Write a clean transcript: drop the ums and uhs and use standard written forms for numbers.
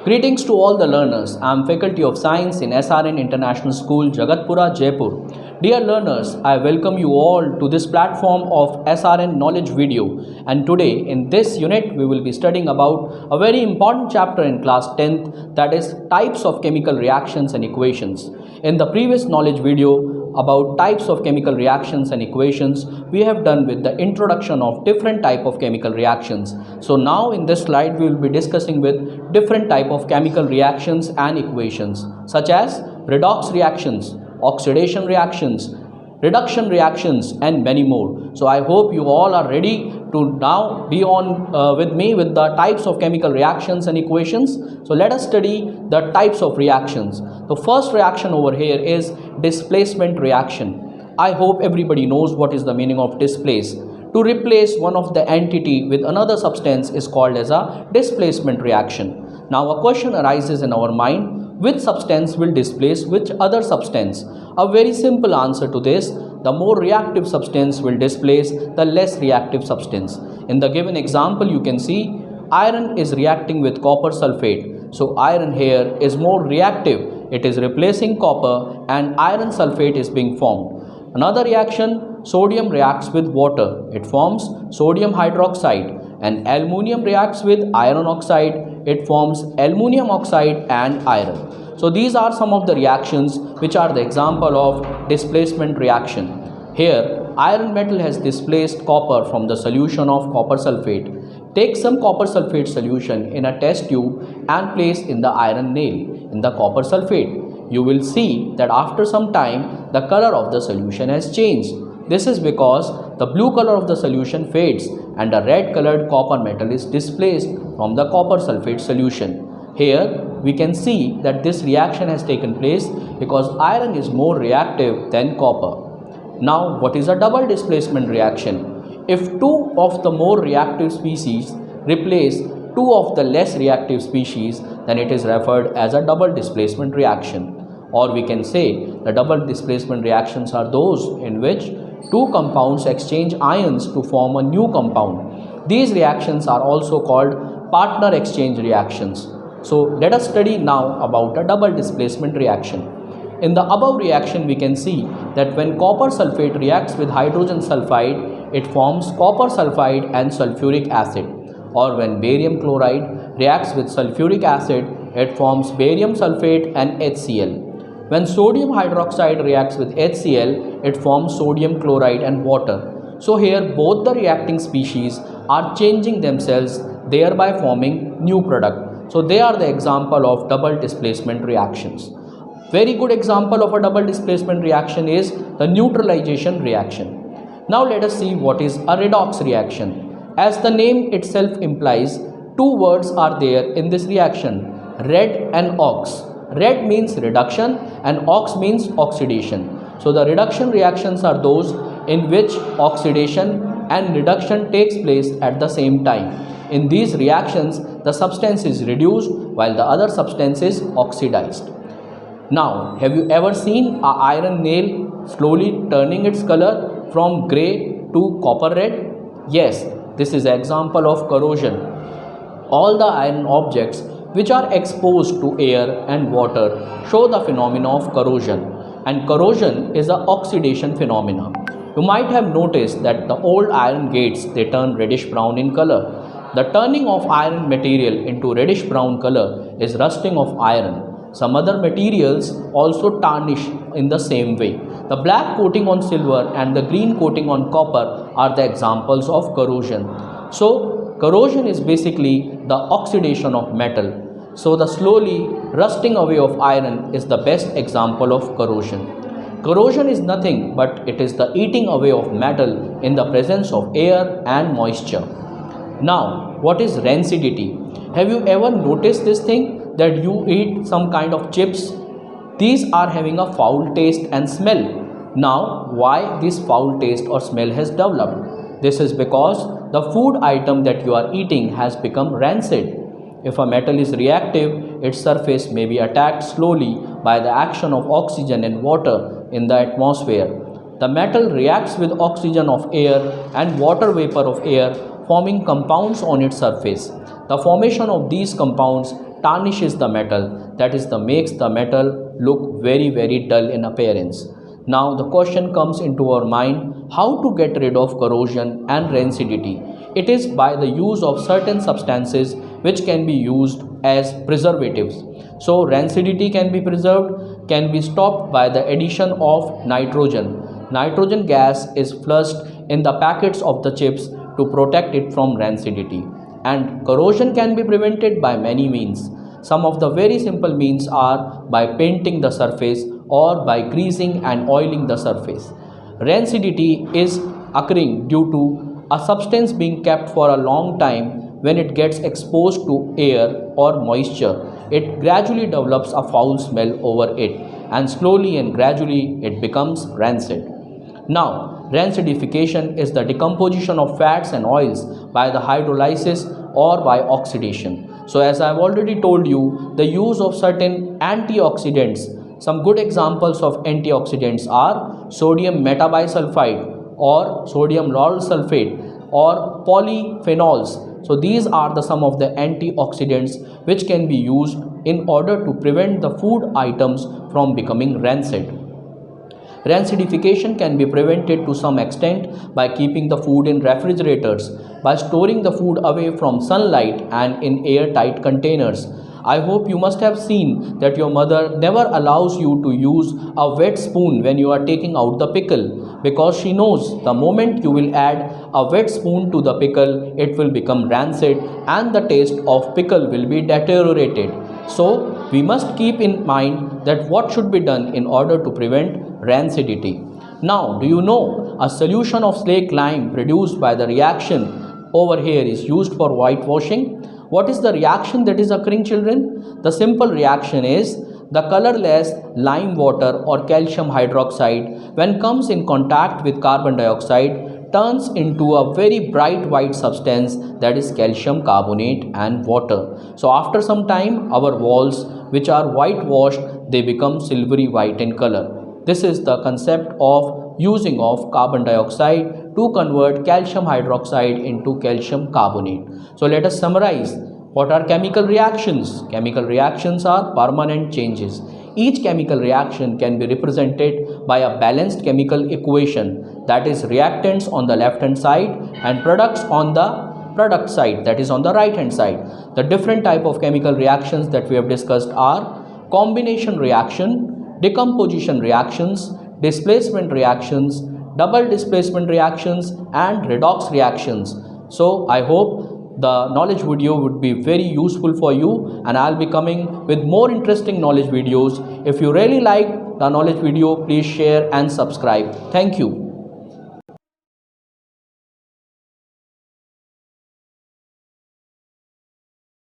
Greetings to all the learners. I am Faculty of Science in SRN International School, Jagatpura, Jaipur. Dear learners, I welcome you all to this platform of SRN Knowledge Video. And today in this unit, we will be studying about a very important chapter in class 10th, that is types of chemical reactions and equations. In the previous knowledge video, about types of chemical reactions and equations, we have done with the introduction of different type of chemical reactions. So now in this slide we will be discussing with different type of chemical reactions and equations such as redox reactions, oxidation reactions, reduction reactions and many more. So I hope you all are ready to now be on with me with the types of chemical reactions and equations. So let us study the types of reactions. The first reaction over here is displacement reaction. I hope everybody knows what is the meaning of displace. To replace one of the entity with another substance is called as a displacement reaction. Now a question arises in our mind, which substance will displace which other substance? A very simple answer to this, the more reactive substance will displace the less reactive substance. In the given example you can see iron is reacting with copper sulfate. So iron here is more reactive. It is replacing copper and iron sulfate is being formed. Another reaction, sodium reacts with water. It forms sodium hydroxide, and aluminium reacts with iron oxide. It forms aluminium oxide and iron. So these are some of the reactions which are the example of displacement reaction. Here iron metal has displaced copper from the solution of copper sulfate. Take some copper sulfate solution in a test tube and place in the iron nail in the copper sulfate. You will see that after some time the color of the solution has changed. This is because the blue color of the solution fades and the red colored copper metal is displaced from the copper sulfate solution. Here we can see that this reaction has taken place because iron is more reactive than copper. Now what is a double displacement reaction? If two of the more reactive species replace two of the less reactive species, then it is referred as a double displacement reaction. Or we can say the double displacement reactions are those in which two compounds exchange ions to form a new compound. These reactions are also called partner exchange reactions. So let us study now about a double displacement reaction. In the above reaction we can see that when copper sulfate reacts with hydrogen sulfide, it forms copper sulfide and sulfuric acid. Or when barium chloride reacts with sulfuric acid, it forms barium sulfate and HCl. When sodium hydroxide reacts with HCl, it forms sodium chloride and water. So here both the reacting species are changing themselves, thereby forming new product. So they are the example of double displacement reactions. Very good example of a double displacement reaction is the neutralization reaction. Now let us see what is a redox reaction. As the name itself implies, two words are there in this reaction, red and ox. Red means reduction and ox means oxidation. So the reduction reactions are those in which oxidation and reduction takes place at the same time. In these reactions, the substance is reduced while the other substance is oxidized. Now, have you ever seen an iron nail slowly turning its color from grey to copper red? Yes, this is an example of corrosion. All the iron objects which are exposed to air and water show the phenomena of corrosion, and corrosion is an oxidation phenomena. You might have noticed that the old iron gates, they turn reddish brown in color. The turning of iron material into reddish brown color is rusting of iron. Some other materials also tarnish in the same way. The black coating on silver and the green coating on copper are the examples of corrosion. So corrosion is basically the oxidation of metal. So the slowly rusting away of iron is the best example of corrosion. Corrosion is nothing but it is the eating away of metal in the presence of air and moisture. Now, what is rancidity? Have you ever noticed this thing that you eat some kind of chips? These are having a foul taste and smell. Now, why this foul taste or smell has developed? This is because the food item that you are eating has become rancid. If a metal is reactive, its surface may be attacked slowly by the action of oxygen and water in the atmosphere. The metal reacts with oxygen of air and water vapor of air, forming compounds on its surface. The formation of these compounds tarnishes the metal, that is the makes the metal look very dull in appearance. Now the question comes into our mind, how to get rid of corrosion and rancidity. It is by the use of certain substances which can be used as preservatives. So rancidity can be preserved, can be stopped by the addition of nitrogen. Nitrogen gas is flushed in the packets of the chips to protect it from rancidity. And corrosion can be prevented by many means. Some of the very simple means are by painting the surface or by greasing and oiling the surface. Rancidity is occurring due to a substance being kept for a long time. When it gets exposed to air or moisture, it gradually develops a foul smell over it, and slowly and gradually it becomes rancid. Now, rancidification is the decomposition of fats and oils by the hydrolysis or by oxidation. So as I have already told you, the use of certain antioxidants. Some good examples of antioxidants are sodium metabisulfite or sodium lauryl sulfate or polyphenols. So these are the some of the antioxidants which can be used in order to prevent the food items from becoming rancid. Rancidification can be prevented to some extent by keeping the food in refrigerators, by storing the food away from sunlight and in airtight containers. I hope you must have seen that your mother never allows you to use a wet spoon when you are taking out the pickle, because she knows the moment you will add a wet spoon to the pickle, it will become rancid and the taste of pickle will be deteriorated. So we must keep in mind that what should be done in order to prevent rancidity. Now, do you know a solution of slaked lime produced by the reaction over here is used for whitewashing? What is the reaction that is occurring, children? The simple reaction is the colorless lime water or calcium hydroxide, when comes in contact with carbon dioxide, turns into a very bright white substance, that is calcium carbonate and water. So after some time, our walls which are whitewashed, they become silvery white in color. This is the concept of using of carbon dioxide to convert calcium hydroxide into calcium carbonate. So let us summarize. What are chemical reactions? Chemical reactions are permanent changes. Each chemical reaction can be represented by a balanced chemical equation, that is reactants on the left hand side and products on the product side, that is on the right hand side. The different type of chemical reactions that we have discussed are combination reaction, decomposition reactions, displacement reactions, double displacement reactions and redox reactions. So I hope the knowledge video would be very useful for you, and I'll be coming with more interesting knowledge videos. If you really like the knowledge video, please share and subscribe. Thank you.